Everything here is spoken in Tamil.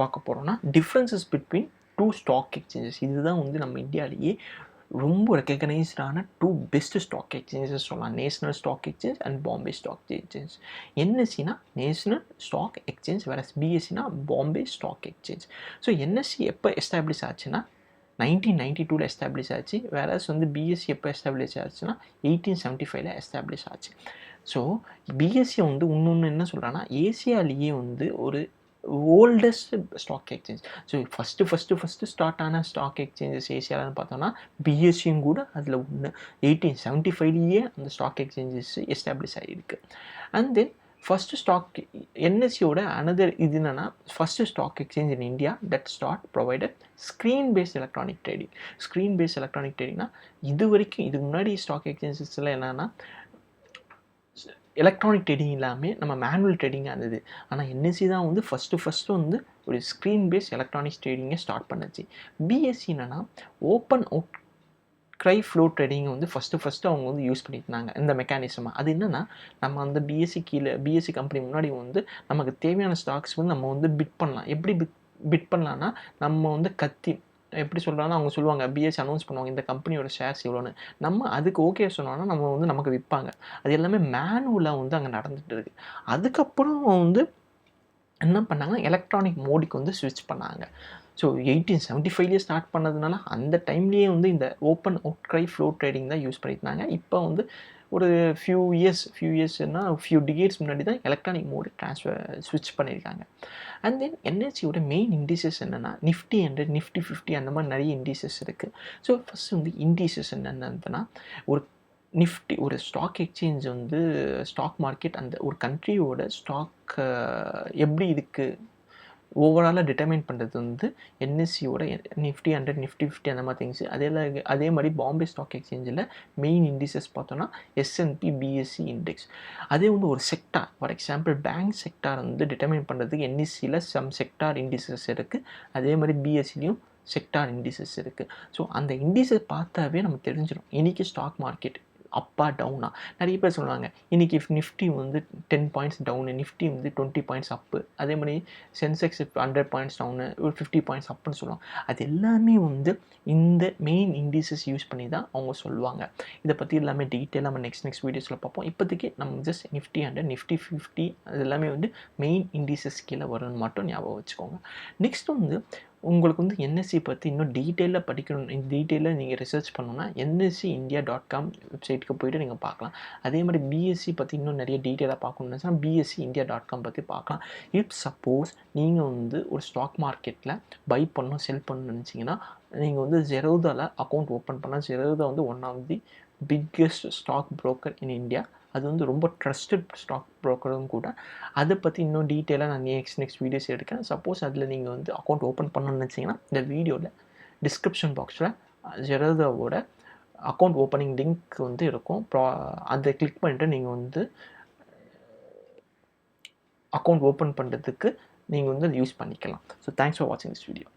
பார்க்க போகிறோம்னா டிஃப்ரென்சஸ் பிட்வீன் 2 ஸ்டாக் எக்ஸ்சேஞ்சஸ். இதுதான் வந்து நம்ம இந்தியாவிலேயே ரொம்ப ரெக்கக்னைஸ்டான 2 பெஸ்ட் ஸ்டாக் எக்ஸ்சேஞ்சஸ் சொல்லலாம். National stock exchange and Bombay stock exchange. என்எஸ்சினா நேஷனல் ஸ்டாக் எக்ஸ்சேஞ்ச், வேற பிஎஸ்சினா Bombay stock exchange. So NSC எப்போ எஸ்டாப்ளிஷ் ஆச்சுன்னா 1992 எஸ்டாப்ளிஷ் ஆச்சு. வேற வந்து பிஎஸ்சி எப்போ எஸ்டாப்ளிஷ் ஆச்சுன்னா 1875 எஸ்டாப்ளிஷ் ஆச்சு. ஸோ பிஎஸ்சி வந்து இன்னொன்று என்ன சொல்கிறான்னா ஏசியாலேயே வந்து ஒரு oldest stock exchange. So first start ஆன ஸ்டாக் எக்ஸ்சேஞ்சஸ் ஏசியாவில்னு பார்த்தோன்னா பிஎஸ்சியும் கூட அதில் ஒன்று. 1875 அந்த ஸ்டாக் எக்ஸ்சேஞ்சஸ் எஸ்டாப்ளிஷ் ஆகிருக்கு. அண்ட் தென் ஃபஸ்ட்டு ஸ்டாக் என்எஸ்சியோட அனதர் இது என்னென்னா first stock exchange in India that start provided screen based electronic trading. Screen based electronic ட்ரேடிங்னா இதுக்கு முன்னாடி ஸ்டாக் எக்ஸ்சேஞ்சஸில் என்னென்னா எலக்ட்ரானிக் ட்ரேடிங் இல்லாமல் நம்ம மேனுவல் ட்ரேடிங்காக இருந்தது. ஆனால் என்எஸ்சி தான் வந்து ஃபஸ்ட்டு வந்து ஒரு ஸ்க்ரீன் பேஸ்ட் எலக்ட்ரானிக்ஸ் ட்ரேடிங்கை ஸ்டார்ட் பண்ணுச்சு. பிஎஸ்சி என்னென்னா ஓப்பன் அவுட் க்ரை ஃப்ளோ ட்ரேடிங்கை வந்து ஃபஸ்ட்டு அவங்க வந்து யூஸ் பண்ணியிருந்தாங்க இந்த மெக்கானிசமாக. அது என்னென்னா நம்ம அந்த பிஎஸ்சி கம்பெனி முன்னாடி வந்து நமக்கு தேவையான ஸ்டாக்ஸ் வந்து நம்ம வந்து பிட் பண்ணலாம். எப்படி பிட் பண்ணலான்னா நம்ம வந்து எப்படி சொல்கிறாங்கன்னா அவங்க சொல்லுவாங்க, பிஎஸ்சி அனௌன்ஸ் பண்ணுவாங்க இந்த கம்பெனியோட ஷேர்ஸ் இவ்வளோன்னு. நம்ம அதுக்கு ஓகே சொன்னோன்னா நம்ம வந்து நமக்கு விற்பாங்க. அது எல்லாமே மேனுவலாக வந்து அங்கே நடந்துகிட்டு இருக்குது. அதுக்கப்புறம் வந்து என்ன பண்ணாங்கன்னா எலக்ட்ரானிக் மோடுக்கு வந்து ஸ்விட்ச் பண்ணாங்க. ஸோ 1875 ஸ்டார்ட் பண்ணதுனால அந்த டைம்லேயே வந்து இந்த ஓப்பன் அவுட்க்ரை ஃப்ளோ ட்ரேடிங் தான் யூஸ் பண்ணியிருந்தாங்க. இப்போ வந்து ஒரு ஃபியூ இயர்ஸ்னா ஃபியூ டிகேட்ஸ் முன்னாடி தான் எலக்ட்ரானிக் மோடு ஸ்விட்ச் பண்ணியிருக்காங்க. அண்ட் தென் என்எஸ்சியோட மெயின் இண்டிசஸ் என்னென்னா நிஃப்டி 100, நிஃப்டி 50 அந்த மாதிரி நிறைய இண்டிசஸ் இருக்குது. ஸோ ஃபஸ்ட் வந்து இண்டிசஸ் என்னென்னா ஒரு ஸ்டாக் எக்ஸ்சேஞ்ச் வந்து ஸ்டாக் மார்க்கெட் அந்த ஒரு கண்ட்ரியோட ஸ்டாக் எப்படி இருக்குது ஓவராலாக டிட்டர்மைன் பண்ணுறது வந்து என்எஸ்சியோட நிஃப்டி 100, நிஃப்டி 50 அந்த மாதிரி திங்ஸ். அதே மாதிரி பாம்பே ஸ்டாக் எக்ஸ்சேஞ்சில் மெயின் இண்டிசஸ் பார்த்தோன்னா எஸ்என்பி பிஎஸ்சி இண்டெக்ஸ். அதே வந்து ஒரு sector, for example bank sector வந்து டிட்டர்மைன் பண்ணுறதுக்கு என்எஸ்சியில் சம் செக்டார் இண்டிசஸ் இருக்குது. அதே மாதிரி பிஎஸ்சிலையும் செக்டார் இண்டிசஸ் இருக்குது. ஸோ அந்த இண்டிசஸ் பார்த்தாவே நமக்கு தெரிஞ்சிடும் இன்றைக்கி ஸ்டாக் மார்க்கெட் அப்பா டவுனா. நிறைய பேர் சொல்லுவாங்க இன்றைக்கி நிஃப்டி வந்து 10 பாயிண்ட்ஸ் டவுனு, நிஃப்டி வந்து 20 பாயிண்ட்ஸ் அப்பு, அதே மாதிரி சென்செக்ஸ் 100 பாயிண்ட்ஸ் டவுனு, ஒரு 50 பாயிண்ட்ஸ் அப்புன்னு சொல்லுவாங்க. அது எல்லாமே வந்து இந்த மெயின் இண்டிசஸ் யூஸ் பண்ணி தான் அவங்க சொல்லுவாங்க. இதை பற்றி எல்லாமே டீட்டெயிலாக நம்ம நெக்ஸ்ட் வீடியோஸில் பார்ப்போம். இப்போதைக்கு நம்ம ஜஸ்ட் நிஃப்டி 100, நிஃப்டி 50 அது எல்லாமே வந்து மெயின் இண்டிசஸ் கீழே வரும்னு மட்டும் ஞாபகம் வச்சுக்கோங்க. நெக்ஸ்ட் வந்து உங்களுக்கு வந்து என்எஸ்சி பற்றி இன்னும் டீட்டெயிலாக படிக்கணும், டீட்டெயிலாக நீங்கள் ரிசர்ச் பண்ணணும்னா nseIndia.com வெப்சைட்டுக்கு போய்ட்டு நீங்கள் பார்க்கலாம். அதே மாதிரி பிஎஸ்சி பற்றி இன்னும் நிறைய டீட்டெயிலாக பார்க்கணுன்னு சொன்னால் BSEIndia.com பற்றி பார்க்கலாம். இஃப் சப்போஸ் நீங்கள் வந்து ஒரு ஸ்டாக் மார்க்கெட்டில் பை பண்ணணும் செல் பண்ணணும்னு நினச்சிங்கன்னா நீங்கள் வந்து ஜெரோதாவில் அக்கௌண்ட் ஓப்பன் பண்ணால் ஜெரோதா வந்து one of the biggest stock broker in India. அது வந்து ரொம்ப ட்ரஸ்டட் ஸ்டாக் புரோக்கரும் கூட. அதை பற்றி இன்னும் டீட்டெயிலாக நான் நெக்ஸ்ட் வீடியோஸ் எடுக்கிறேன். சப்போஸ் அதில் நீங்கள் வந்து அக்கௌண்ட் ஓப்பன் பண்ணணும்னு நினச்சிங்கன்னா இந்த வீடியோவில் டிஸ்கிரிப்ஷன் பாக்ஸில் ஜெரோதாவோட அக்கௌண்ட் ஓப்பனிங் லிங்க் வந்து இருக்கும். அதை கிளிக் பண்ணிட்டு நீங்கள் வந்து அக்கௌண்ட் ஓப்பன் பண்ணுறதுக்கு நீங்கள் வந்து அதை யூஸ் பண்ணிக்கலாம். ஸோ தேங்க்ஸ் ஃபார் வாட்சிங் திஸ் வீடியோ.